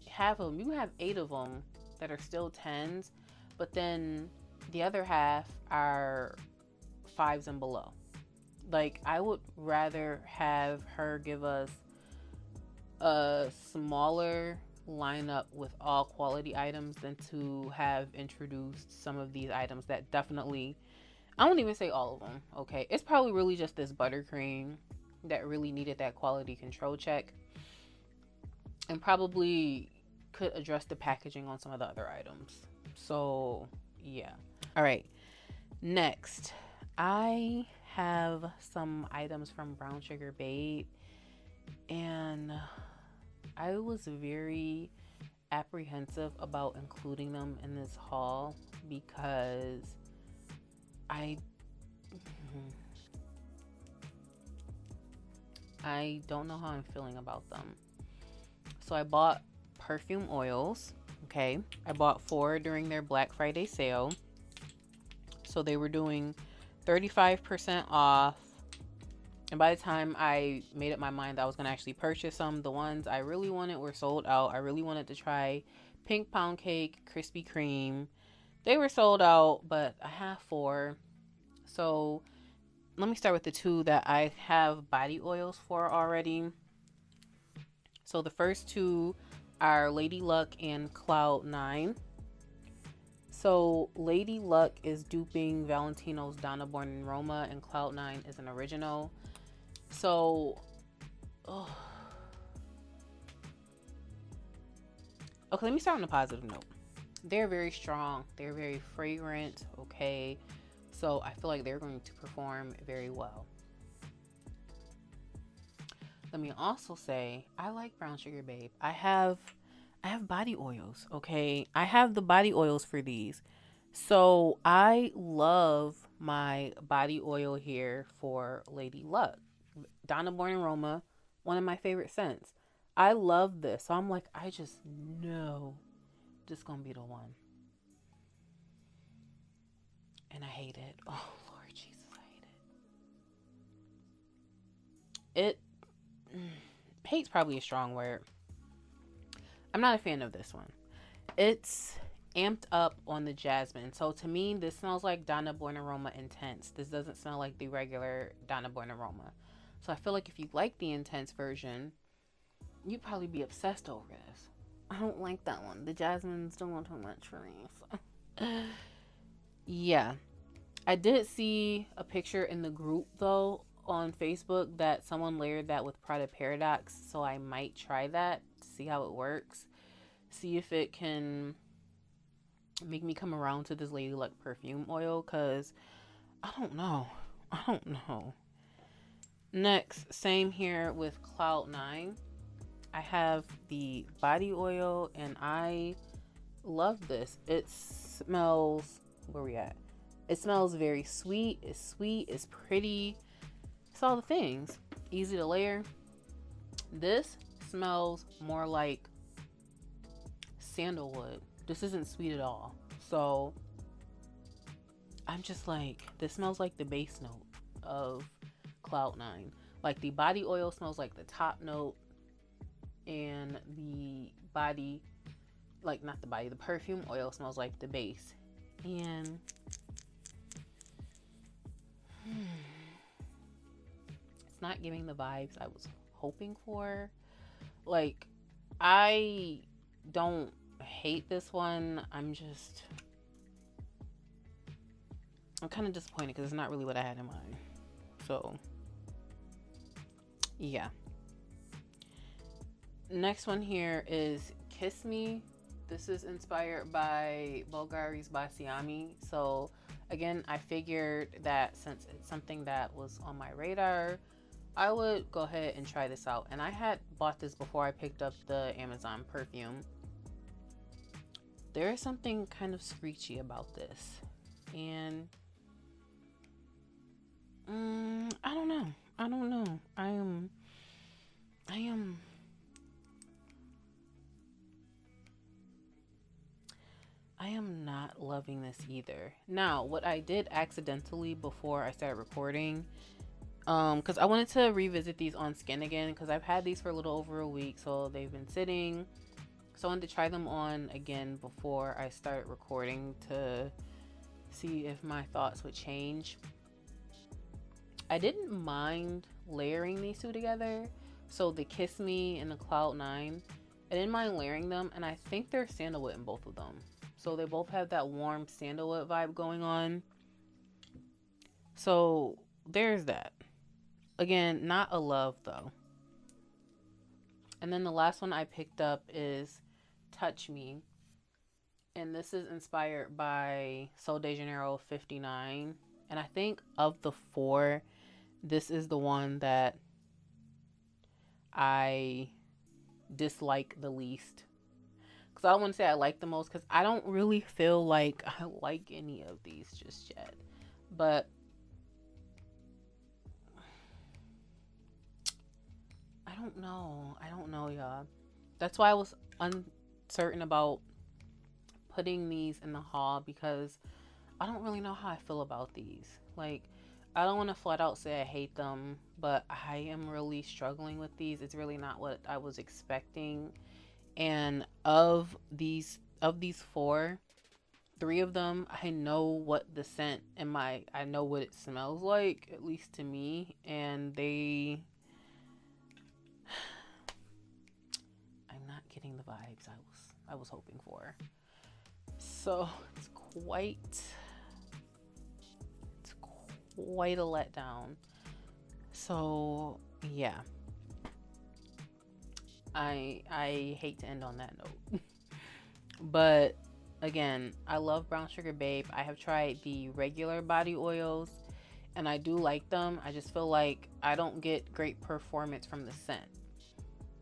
half of them, you can have 8 of them that are still 10s, but then the other half are 5s and below. Like, I would rather have her give us a smaller lineup with all quality items than to have introduced some of these items that definitely, I won't even say all of them, okay? It's probably really just this buttercream that really needed that quality control check, and probably could address the packaging on some of the other items. So yeah. All right, next I have some items from Brown Sugar Babe, and I was very apprehensive about including them in this haul because I don't know how I'm feeling about them. So I bought perfume oils, okay? I bought 4 during their Black Friday sale. So they were doing 35% off. And by the time I made up my mind that I was going to actually purchase them, the ones I really wanted were sold out. I really wanted to try Pink Pound Cake, Krispy Kreme. They were sold out, but I have 4. So let me start with the 2 that I have body oils for already. So the first 2 are Lady Luck and Cloud 9. So Lady Luck is duping Valentino's Donna Born in Roma, and Cloud 9 is an original. So, okay, let me start on a positive note. They're very strong. They're very fragrant, okay? So I feel like they're going to perform very well. Let me also say, I like Brown Sugar Babe. I have body oils, okay? I have the body oils for these. So I love my body oil here for Lady Luck. Donna Born in Roma, one of my favorite scents. I love this. So I'm like, I just know this is going to be the one. And I hate it. Oh, Lord Jesus, I hate it. Hate's probably a strong word. I'm not a fan of this one. It's amped up on the jasmine. So to me, this smells like Donna Born in Roma Intense. This doesn't smell like the regular Donna Born in Roma. So I feel like if you like the intense version, you'd probably be obsessed over this. I don't like that one. The jasmine's doing too much for me. So. Yeah. I did see a picture in the group, though, on Facebook that someone layered that with Prada Paradox. So I might try that to see how it works. See if it can make me come around to this Lady Luck perfume oil, because I don't know. Next, same here with Cloud 9. I have the body oil, and I love this. It smells, where we at? It smells very sweet. It's pretty. It's all the things. Easy to layer. This smells more like sandalwood. This isn't sweet at all. So I'm just like, this smells like the base note of Cloud 9. Like the body oil smells like the top note, and the body, like not the body, the perfume oil smells like the base. And it's not giving the vibes I was hoping for. Like, I don't hate this one. I'm kind of disappointed because it's not really what I had in mind. So yeah. Next one here is Kiss Me. This is inspired by Bulgari's Basiami. So again, I figured that since it's something that was on my radar, I would go ahead and try this out. And I had bought this before I picked up the Amazon perfume. There is something kind of screechy about this. And I don't know. I am not loving this either. Now, what I did accidentally before I started recording, because I wanted to revisit these on skin again, because I've had these for a little over a week, so they've been sitting. So I wanted to try them on again before I start recording to see if my thoughts would change. I didn't mind layering these two together. So the Kiss Me and the Cloud 9, I didn't mind layering them, and I think they're sandalwood in both of them. So they both have that warm sandalwood vibe going on. So there's that. Again, not a love though. And then the last one I picked up is Touch Me. And this is inspired by Sol de Janeiro 59. And I think of the four, this is the one that I dislike the least. Because I don't want to say I like the most, because I don't really feel like I like any of these just yet. But I don't know, y'all. That's why I was uncertain about putting these in the haul, because I don't really know how I feel about these. Like, I don't want to flat out say I hate them, but I am really struggling with these. It's really not what I was expecting. And of these four, three of them, I know what the scent and I know what it smells like, at least to me, and I'm not getting the vibes I was hoping for. So it's quite a letdown. So yeah, I hate to end on that note. But again, I love Brown Sugar Babe. I have tried the regular body oils and I do like them. I just feel like I don't get great performance from the scent.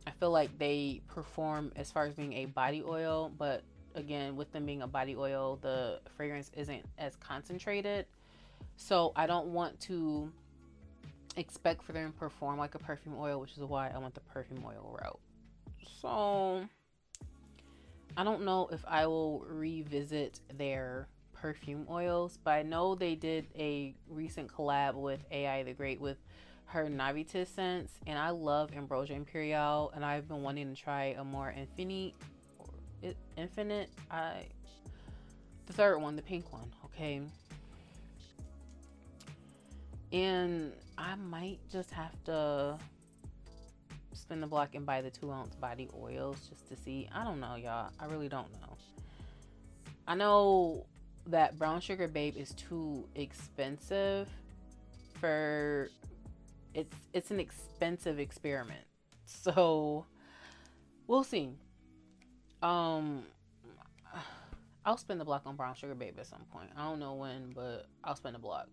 I feel like they perform as far as being a body oil, but again, with them being a body oil, the fragrance isn't as concentrated. So I don't want to expect for them to perform like a perfume oil, which is why I want the perfume oil route. So I don't know if I will revisit their perfume oils, but I know they did a recent collab with AI the Great with her Navitas scents, and I love Ambrosia Imperial, and I've been wanting to try a more infinite, the third one, the pink one, okay? And I might just have to spin the block and buy the 2-ounce body oils just to see. I don't know, y'all. I really don't know. I know that Brown Sugar Babe is too expensive for it's an expensive experiment. So we'll see. I'll spin the block on Brown Sugar Babe at some point. I don't know when, but I'll spin the block.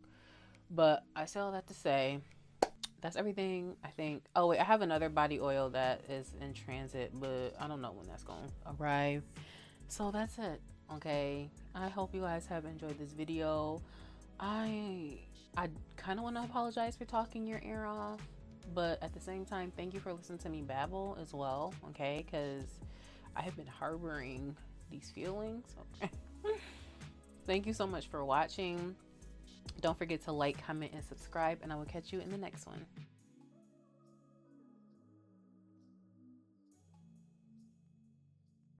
But I say all that to say, that's everything, I think. Oh wait, I have another body oil that is in transit, but I don't know when that's going to arrive. So that's it. Okay, I hope you guys have enjoyed this video. I kind of want to apologize for talking your ear off, but at the same time, thank you for listening to me babble as well, okay? Because I have been harboring these feelings. Okay. Thank you so much for watching. Don't forget to like, comment, and subscribe, and I will catch you in the next one.